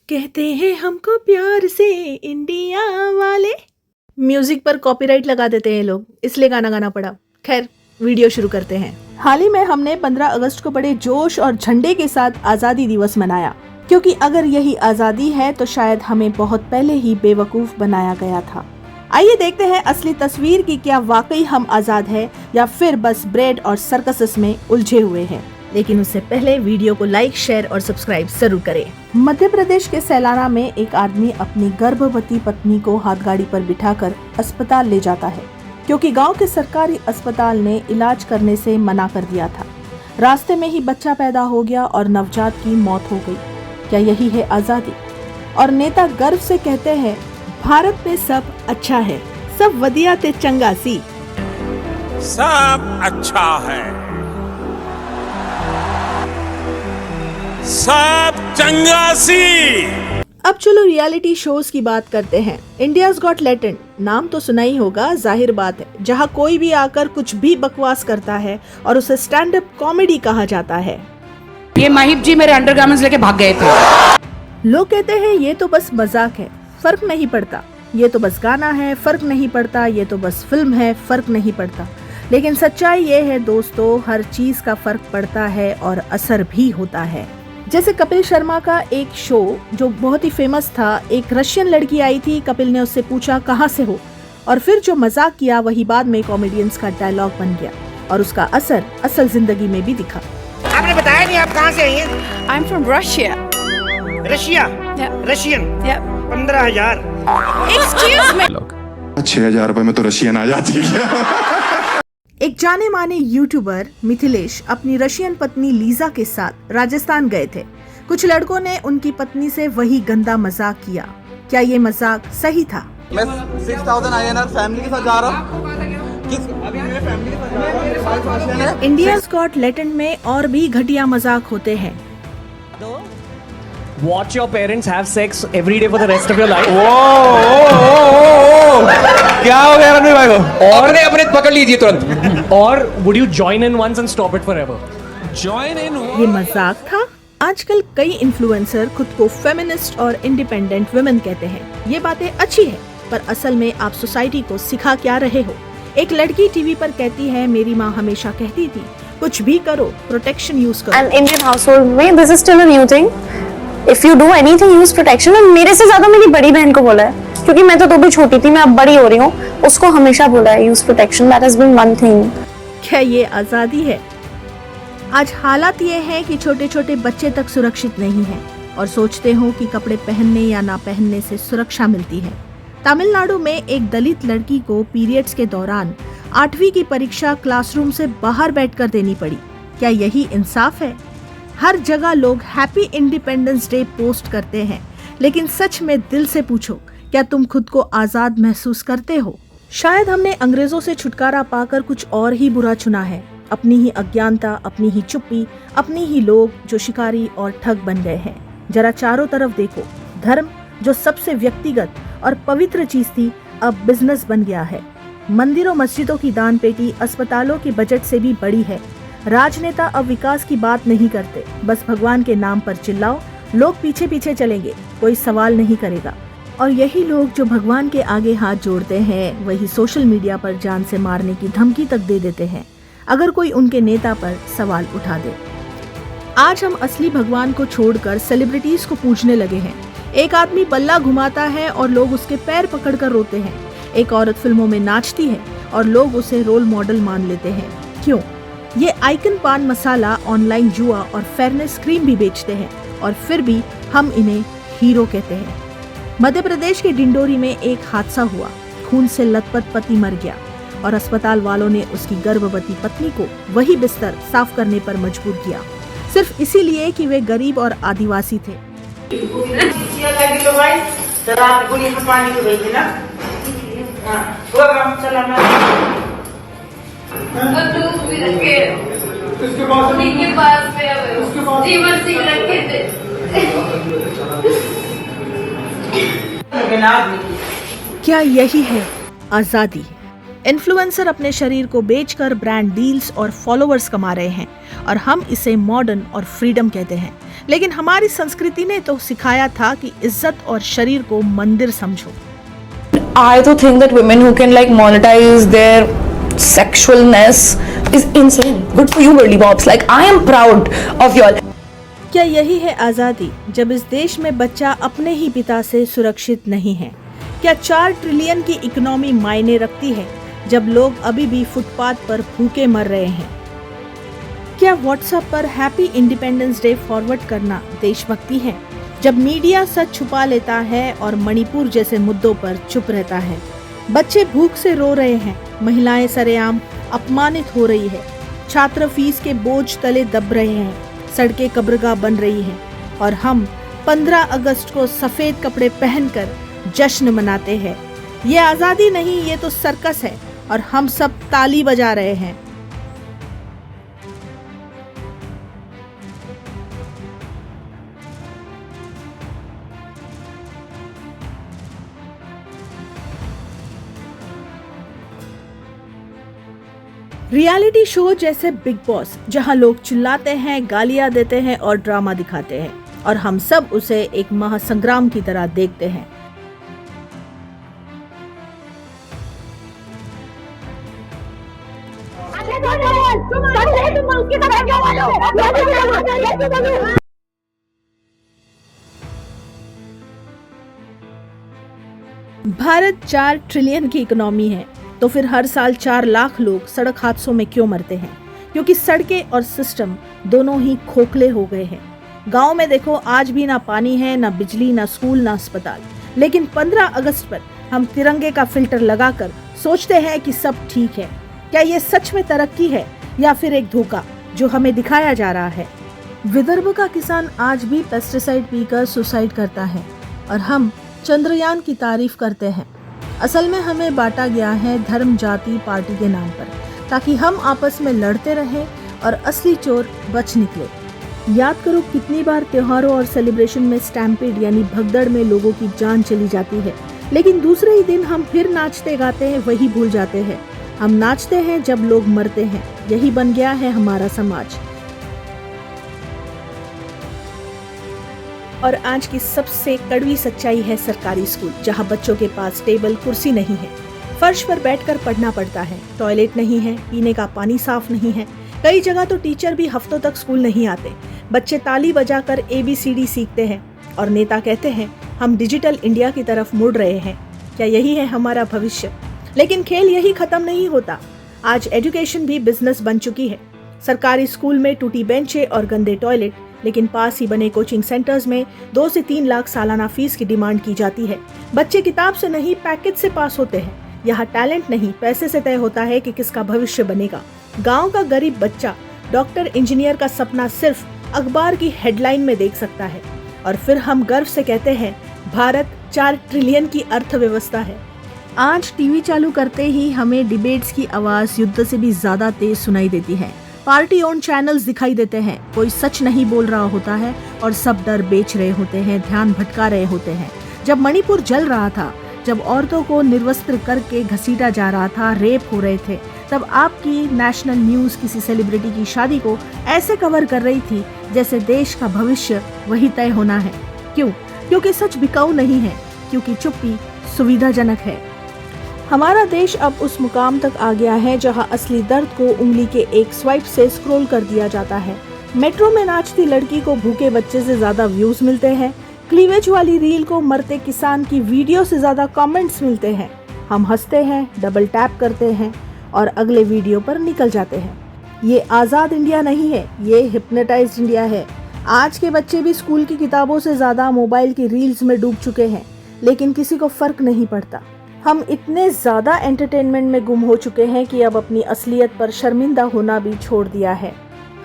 कहते हैं हमको प्यार से इंडिया वाले। म्यूजिक पर कॉपीराइट लगा देते हैं लोग, इसलिए गाना गाना पड़ा। खैर, वीडियो शुरू करते हैं। हाल ही में हमने 15 अगस्त को बड़े जोश और झंडे के साथ आजादी दिवस मनाया, क्योंकि अगर यही आजादी है तो शायद हमें बहुत पहले ही बेवकूफ बनाया गया था। आइए देखते हैं असली तस्वीर की, क्या वाकई हम आजाद है या फिर बस ब्रेड और सर्कसेस में उलझे हुए हैं। लेकिन उससे पहले वीडियो को लाइक, शेयर और सब्सक्राइब जरूर करें। मध्य प्रदेश के सैलाना में एक आदमी अपनी गर्भवती पत्नी को हाथगाड़ी पर बिठाकर अस्पताल ले जाता है, क्योंकि गांव के सरकारी अस्पताल ने इलाज करने से मना कर दिया था। रास्ते में ही बच्चा पैदा हो गया और नवजात की मौत हो गई। क्या यही है आजादी? और नेता गर्व से कहते हैं, भारत में सब अच्छा है, सब वदिया ते चंगा सी, सब अच्छा है, सब चंगा सी। अब चलो रियलिटी शोज की बात करते हैं। इंडियाज गॉट टैलेंट नाम तो सुना ही होगा, जाहिर बात है, जहां कोई भी आकर कुछ भी बकवास करता है और उसे स्टैंड अप कॉमेडी कहा जाता है। ये माहिब जी मेरे अंडरगारमेंट्स लेके भाग गए थे। लोग कहते हैं ये तो बस मजाक है, फर्क नहीं पड़ता, ये तो बस गाना है, फर्क नहीं पड़ता, ये तो बस फिल्म है, फर्क नहीं पड़ता। लेकिन सच्चाई ये है दोस्तों, हर चीज का फर्क पड़ता है और असर भी होता है। जैसे कपिल शर्मा का एक शो जो बहुत ही फेमस था, एक रशियन लड़की आई थी, कपिल ने उससे पूछा कहाँ से हो, और फिर जो मजाक किया वही बाद में कॉमेडियंस का डायलॉग बन गया और उसका असर असल जिंदगी में भी दिखा। आपने बताया नहीं, आप कहाँ से आई हैं? I'm from Russia. Russia? Yeah. Russian? Yeah. 15,000। Excuse me. 6,000 रुपए में तो रशियन आ जाती है। एक जाने माने यूट्यूबर मिथिलेश अपनी रशियन पत्नी लीजा के साथ राजस्थान गए थे। कुछ लड़कों ने उनकी पत्नी से वही गंदा मजाक किया। क्या ये मजाक सही था? मैं 6,000 INR फैमिली के साथ जा रहा हूँ। अभी मेरे फैमिली के साथ जा रहा हूँ। इंडियाज गॉट टैलेंट में और भी घटिया मजाक होते हैं। Watch your parents have sex every day for the rest of your life. क्या हो गया रणवीर भाई को? और अपने पकड़ लीजिए तुरंत। Or would you join in once and stop it forever? Join in ये मजाक था? आजकल कई इन्फ्लुएंसर खुद को फेमिनिस्ट और इंडिपेंडेंट वुमेन कहते हैं। ये बातें अच्छी है, पर असल में आप सोसाइटी को सिखा क्या रहे हो? एक लड़की टीवी पर कहती है, मेरी माँ हमेशा कहती थी कुछ भी करो, प्रोटेक्शन यूज करो। And Indian household में this is still a new thing. If you do anything, use protection. और मेरे से ज्यादा मेरी बड़ी बहन को बोला है, क्योंकि मैं तो भी छोटी थी, मैं अब बड़ी हो रही हूँ, उसको हमेशा बोला है use protection. That has been one thing. क्या ये आजादी है? आज हालात ये हैं कि छोटे छोटे बच्चे तक सुरक्षित नहीं हैं और सोचते हो कि कपड़े पहनने या ना पहनने से सुरक्षा मिलती है। तमिलनाडु में एक दलित लड़की को पीरियड्स के दौरान 8वीं की परीक्षा क्लासरूम से बाहर बैठकर देनी पड़ी। क्या यही इंसाफ है? हर जगह लोग हैप्पी इंडिपेंडेंस डे पोस्ट करते हैं, लेकिन सच में दिल से पूछो, क्या तुम खुद को आजाद महसूस करते हो? शायद हमने अंग्रेजों से छुटकारा पाकर कुछ और ही बुरा चुना है। अपनी ही अज्ञानता, अपनी ही चुप्पी, अपनी ही लोग जो शिकारी और ठग बन गए हैं। जरा चारों तरफ देखो, धर्म जो सबसे व्यक्तिगत और पवित्र चीज थी, अब बिजनेस बन गया है। मंदिरों मस्जिदों की दान पेटी अस्पतालों के बजट से भी बड़ी है। राजनेता अब विकास की बात नहीं करते, बस भगवान के नाम पर चिल्लाओ, लोग पीछे पीछे चलेंगे, कोई सवाल नहीं करेगा। और यही लोग जो भगवान के आगे हाथ जोड़ते हैं, वही सोशल मीडिया पर जान से मारने की धमकी तक दे देते हैं अगर कोई उनके नेता पर सवाल उठा दे। आज हम असली भगवान को छोड़कर सेलिब्रिटीज को पूजने लगे हैं। एक आदमी बल्ला घुमाता है और लोग उसके पैर पकड़कर रोते हैं। एक औरत फिल्मों में नाचती है और लोग उसे रोल मॉडल मान लेते हैं। क्यों? ये आइकन पान मसाला, ऑनलाइन जुआ और फेयरनेस क्रीम भी बेचते हैं और फिर भी हम इन्हें हीरो कहते हैं। मध्य प्रदेश के डिंडोरी में एक हादसा हुआ। खून से लथपथ पति मर गया और अस्पताल वालों ने उसकी गर्भवती पत्नी को वही बिस्तर साफ करने पर मजबूर किया, सिर्फ इसीलिए कि वे गरीब और आदिवासी थे। क्या यही है आजादी? इन्फ्लुएंसर अपने शरीर को बेचकर ब्रांड डील्स और फॉलोअर्स कमा रहे हैं और हम इसे मॉडर्न और फ्रीडम कहते हैं। लेकिन हमारी संस्कृति ने तो सिखाया था कि इज्जत और शरीर को मंदिर समझो। I तो think that women who can like monetize their sexualness is insane. Good for you, girly bobs. Like I am proud of y'all. क्या यही है आजादी, जब इस देश में बच्चा अपने ही पिता से सुरक्षित नहीं है? क्या 4 ट्रिलियन की इकोनॉमी मायने रखती है जब लोग अभी भी फुटपाथ पर भूखे मर रहे हैं? क्या व्हाट्सएप पर हैप्पी इंडिपेंडेंस डे फॉरवर्ड करना देशभक्ति है, जब मीडिया सच छुपा लेता है और मणिपुर जैसे मुद्दों पर चुप रहता है? बच्चे भूख से रो रहे हैं, महिलाएं सरेआम अपमानित हो रही है, छात्र फीस के बोझ तले दब रहे हैं, सड़कें कब्रगाह बन रही हैं और हम 15 अगस्त को सफेद कपड़े पहनकर जश्न मनाते हैं। ये आजादी नहीं, ये तो सर्कस है और हम सब ताली बजा रहे हैं। रियलिटी शो जैसे बिग बॉस, जहां लोग चिल्लाते हैं, गालियां देते हैं और ड्रामा दिखाते हैं और हम सब उसे एक महासंग्राम की तरह देखते हैं। भारत 4 ट्रिलियन की इकोनॉमी है, तो फिर हर साल 4 लाख लोग सड़क हादसों में क्यों मरते हैं? क्योंकि सड़कें और सिस्टम दोनों ही खोखले हो गए हैं। गांव में देखो, आज भी ना पानी है, ना बिजली, ना स्कूल, ना अस्पताल। लेकिन 15 अगस्त पर हम तिरंगे का फिल्टर लगाकर सोचते हैं कि सब ठीक है। क्या ये सच में तरक्की है या फिर एक धोखा जो हमें दिखाया जा रहा है? विदर्भ का किसान आज भी पेस्टिसाइड पीकर सुसाइड करता है और हम चंद्रयान की तारीफ करते हैं। असल में हमें बांटा गया है धर्म, जाति, पार्टी के नाम पर, ताकि हम आपस में लड़ते रहें और असली चोर बच निकले। याद करो कितनी बार त्योहारों और सेलिब्रेशन में स्टैम्पेड यानी भगदड़ में लोगों की जान चली जाती है, लेकिन दूसरे ही दिन हम फिर नाचते गाते हैं, वही भूल जाते हैं। हम नाचते हैं जब लोग मरते हैं। यही बन गया है हमारा समाज। और आज की सबसे कड़वी सच्चाई है सरकारी स्कूल, जहां बच्चों के पास टेबल कुर्सी नहीं है, फर्श पर बैठकर पढ़ना पड़ता है, टॉयलेट नहीं है, पीने का पानी साफ नहीं है। कई जगह तो टीचर भी हफ्तों तक स्कूल नहीं आते। बच्चे ताली बजाकर ABCD सीखते हैं और नेता कहते हैं हम डिजिटल इंडिया की तरफ मुड़ रहे हैं। क्या यही है हमारा भविष्य? लेकिन खेल यही खत्म नहीं होता। आज एजुकेशन भी बिजनेस बन चुकी है। सरकारी स्कूल में टूटी बेंचें और गंदे टॉयलेट, लेकिन पास ही बने कोचिंग सेंटर्स में 2 से 3 लाख सालाना फीस की डिमांड की जाती है। बच्चे किताब से नहीं, पैकेज से पास होते हैं। यहाँ टैलेंट नहीं, पैसे से तय होता है कि किसका भविष्य बनेगा। गांव का गरीब बच्चा डॉक्टर, इंजीनियर का सपना सिर्फ अखबार की हेडलाइन में देख सकता है। और फिर हम गर्व से कहते हैं भारत 4 ट्रिलियन की अर्थव्यवस्था है। आज टीवी चालू करते ही हमें डिबेट्स की आवाज युद्ध से भी ज्यादा तेज सुनाई देती है। पार्टी ओन चैनल्स दिखाई देते हैं। कोई सच नहीं बोल रहा होता है और सब डर बेच रहे होते हैं, ध्यान भटका रहे होते हैं। जब मणिपुर जल रहा था, जब औरतों को निर्वस्त्र करके घसीटा जा रहा था, रेप हो रहे थे, तब आपकी नेशनल न्यूज किसी सेलिब्रिटी की शादी को ऐसे कवर कर रही थी जैसे देश का भविष्य वही तय होना है। क्यों? क्योंकि सच बिकाऊ नहीं है, क्योंकि चुप्पी सुविधाजनक है। हमारा देश अब उस मुकाम तक आ गया है जहां असली दर्द को उंगली के एक स्वाइप से स्क्रॉल कर दिया जाता है। मेट्रो में नाचती लड़की को भूखे बच्चे से ज्यादा व्यूज मिलते हैं। क्लीवेज वाली रील को मरते किसान की वीडियो से ज्यादा कमेंट्स मिलते हैं। हम हंसते हैं, डबल टैप करते हैं और अगले वीडियो पर निकल जाते हैं। ये आजाद इंडिया नहीं है, ये हिप्नोटाइज्ड इंडिया है। आज के बच्चे भी स्कूल की किताबों से ज्यादा मोबाइल की रील्स में डूब चुके हैं, लेकिन किसी को फर्क नहीं पड़ता। हम इतने ज्यादा एंटरटेनमेंट में गुम हो चुके हैं कि अब अपनी असलियत पर शर्मिंदा होना भी छोड़ दिया है।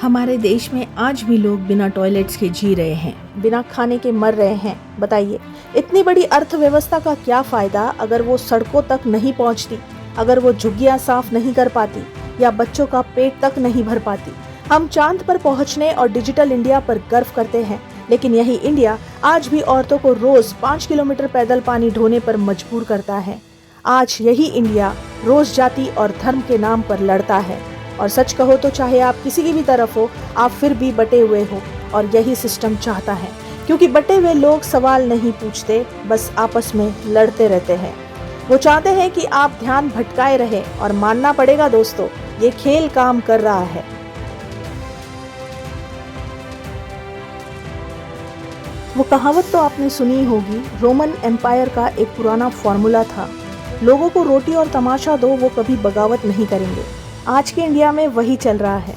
हमारे देश में आज भी लोग बिना टॉयलेट्स के जी रहे हैं, बिना खाने के मर रहे हैं। बताइए, इतनी बड़ी अर्थव्यवस्था का क्या फायदा अगर वो सड़कों तक नहीं पहुंचती, अगर वो झुग्गियां साफ नहीं कर पाती या बच्चों का पेट तक नहीं भर पाती। हम चांद पर पहुंचने और डिजिटल इंडिया पर गर्व करते हैं, लेकिन यही इंडिया आज भी औरतों को रोज 5 किलोमीटर पैदल पानी ढोने पर मजबूर करता है। आज यही इंडिया रोज जाति और धर्म के नाम पर लड़ता है। और सच कहो तो चाहे आप किसी की भी तरफ हो, आप फिर भी बटे हुए हो और यही सिस्टम चाहता है, क्योंकि बटे हुए लोग सवाल नहीं पूछते, बस आपस में लड़ते रहते हैं। वो चाहते हैं कि आप ध्यान भटकाए रहे, और मानना पड़ेगा दोस्तों, ये खेल काम कर रहा है। वो कहावत तो आपने सुनी होगी, रोमन एम्पायर का एक पुराना फॉर्मूला था, लोगों को रोटी और तमाशा दो, वो कभी बगावत नहीं करेंगे। आज के इंडिया में वही चल रहा है।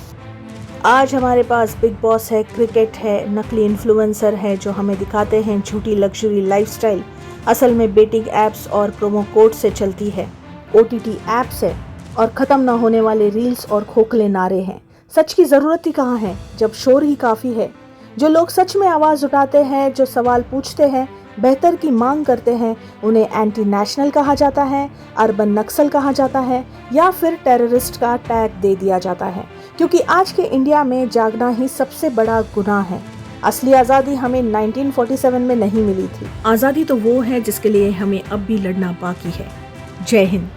आज हमारे पास बिग बॉस है, क्रिकेट है, नकली इन्फ्लुएंसर है जो हमें दिखाते हैं झूठी लग्जरी लाइफस्टाइल, असल में बेटिंग एप्स और प्रोमो कोड से चलती है, OTT एप्स है और ख़त्म ना होने वाले रील्स और खोखले नारे हैं। सच की ज़रूरत ही कहाँ है जब शोर ही काफ़ी है। जो लोग सच में आवाज़ उठाते हैं, जो सवाल पूछते हैं, बेहतर की मांग करते हैं, उन्हें एंटी नेशनल कहा जाता है, अर्बन नक्सल कहा जाता है या फिर टेररिस्ट का टैग दे दिया जाता है, क्योंकि आज के इंडिया में जागना ही सबसे बड़ा गुनाह है। असली आज़ादी हमें 1947 में नहीं मिली थी। आज़ादी तो वो है जिसके लिए हमें अब भी लड़ना बाकी है। जय हिंद।